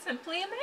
simply amazing.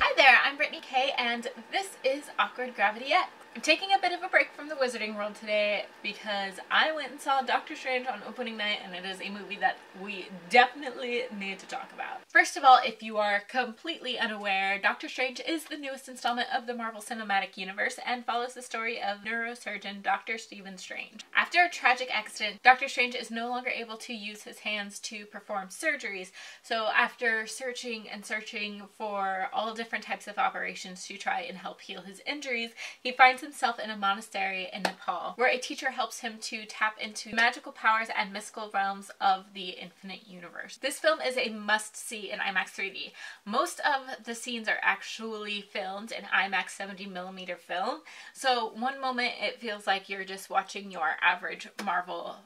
Hi there, I'm Brittany Kay, and this is Awkward Gravity X. I'm taking a bit of a break from the Wizarding World today because I went and saw Doctor Strange on opening night, and it is a movie that we definitely need to talk about. First of all, if you are completely unaware, Doctor Strange is the newest installment of the Marvel Cinematic Universe and follows the story of neurosurgeon Dr. Stephen Strange. After a tragic accident, Doctor Strange is no longer able to use his hands to perform surgeries, so after searching and searching for all different types of operations to try and help heal his injuries, he finds himself in a monastery in Nepal, where a teacher helps him to tap into magical powers and mystical realms of the infinite universe. This film is a must-see in IMAX 3D. Most of the scenes are actually filmed in IMAX 70mm film, so one moment it feels like you're just watching your average Marvel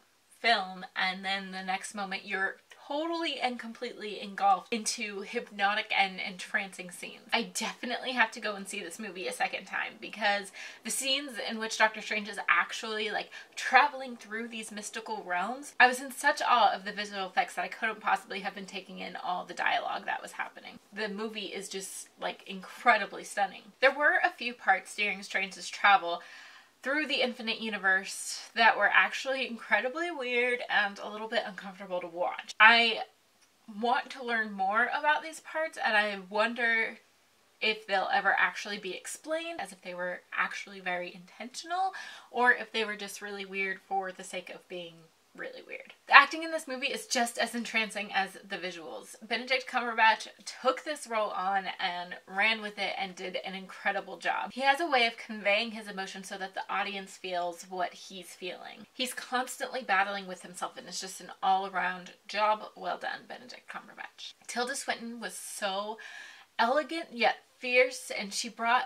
film, and then the next moment you're totally and completely engulfed into hypnotic and entrancing scenes. I definitely have to go and see this movie a second time because the scenes in which Doctor Strange is actually like traveling through these mystical realms, I was in such awe of the visual effects that I couldn't possibly have been taking in all the dialogue that was happening. The movie is just like incredibly stunning. There were a few parts during Strange's travel through the infinite universe that were actually incredibly weird and a little bit uncomfortable to watch. I want to learn more about these parts, and I wonder if they'll ever actually be explained, as if they were actually very intentional, or if they were just really weird for the sake of being really weird. The acting in this movie is just as entrancing as the visuals. Benedict Cumberbatch took this role on and ran with it and did an incredible job. He has a way of conveying his emotion so that the audience feels what he's feeling. He's constantly battling with himself, and it's just an all-around job well done, Benedict Cumberbatch. Tilda Swinton was so elegant yet fierce, and she brought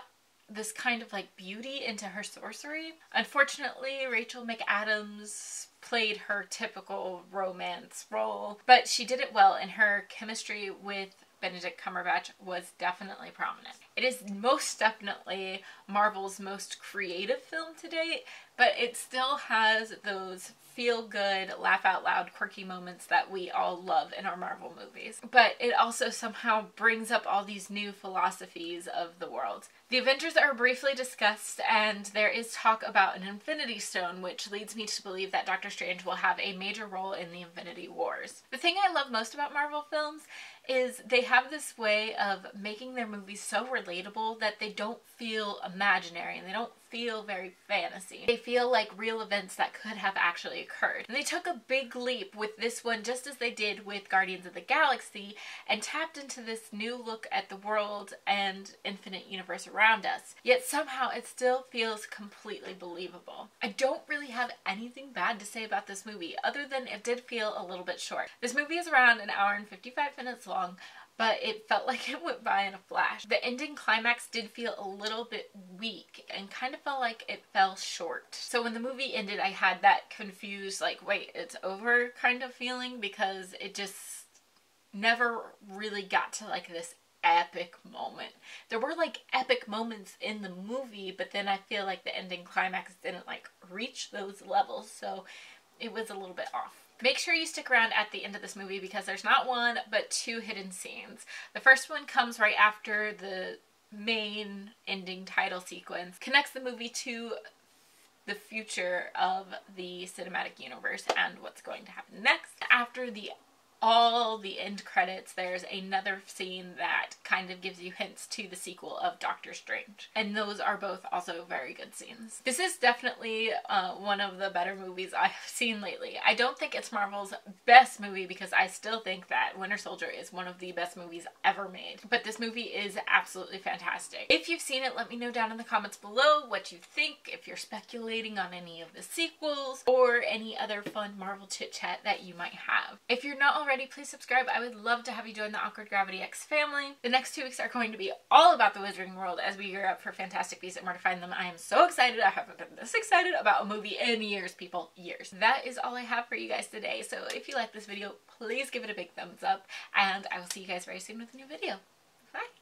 this kind of like beauty into her sorcery. Unfortunately, Rachel McAdams played her typical romance role, but she did it well, and her chemistry with Benedict Cumberbatch was definitely prominent. It is most definitely Marvel's most creative film to date, but it still has those feel-good, laugh-out-loud, quirky moments that we all love in our Marvel movies. But it also somehow brings up all these new philosophies of the world. The Avengers are briefly discussed, and there is talk about an Infinity Stone, which leads me to believe that Doctor Strange will have a major role in the Infinity Wars. The thing I love most about Marvel films is they have this way of making their movies so relatable that they don't feel imaginary and they don't feel very fantasy. They feel like real events that could have actually occurred. And they took a big leap with this one, just as they did with Guardians of the Galaxy, and tapped into this new look at the world and infinite universe around us. Yet somehow it still feels completely believable. I don't really have anything bad to say about this movie other than it did feel a little bit short. This movie is around an hour and 55 minutes long, but it felt like it went by in a flash. The ending climax did feel a little bit weak and kind of felt like it fell short. So when the movie ended, I had that confused, like, wait, it's over kind of feeling, because it just never really got to like this epic moment. There were like epic moments in the movie, but then I feel like the ending climax didn't like reach those levels, so it was a little bit off. Make sure you stick around at the end of this movie because there's not one, but two hidden scenes. The first one comes right after the main ending title sequence, connects the movie to the future of the cinematic universe and what's going to happen next. After all the end credits, there's another scene that kind of gives you hints to the sequel of Doctor Strange. And those are both also very good scenes. This is definitely one of the better movies I have seen lately. I don't think it's Marvel's best movie because I still think that Winter Soldier is one of the best movies ever made. But this movie is absolutely fantastic. If you've seen it, let me know down in the comments below what you think, if you're speculating on any of the sequels or any other fun Marvel chit chat that you might have. If you're not already, please subscribe. I would love to have you join the Awkward Gravity X family. The next 2 weeks are going to be all about the Wizarding World as we gear up for Fantastic Beasts and Where to Find Them. I am so excited. I haven't been this excited about a movie in years, people. Years. That is all I have for you guys today. So if you like this video, please give it a big thumbs up, and I will see you guys very soon with a new video. Bye!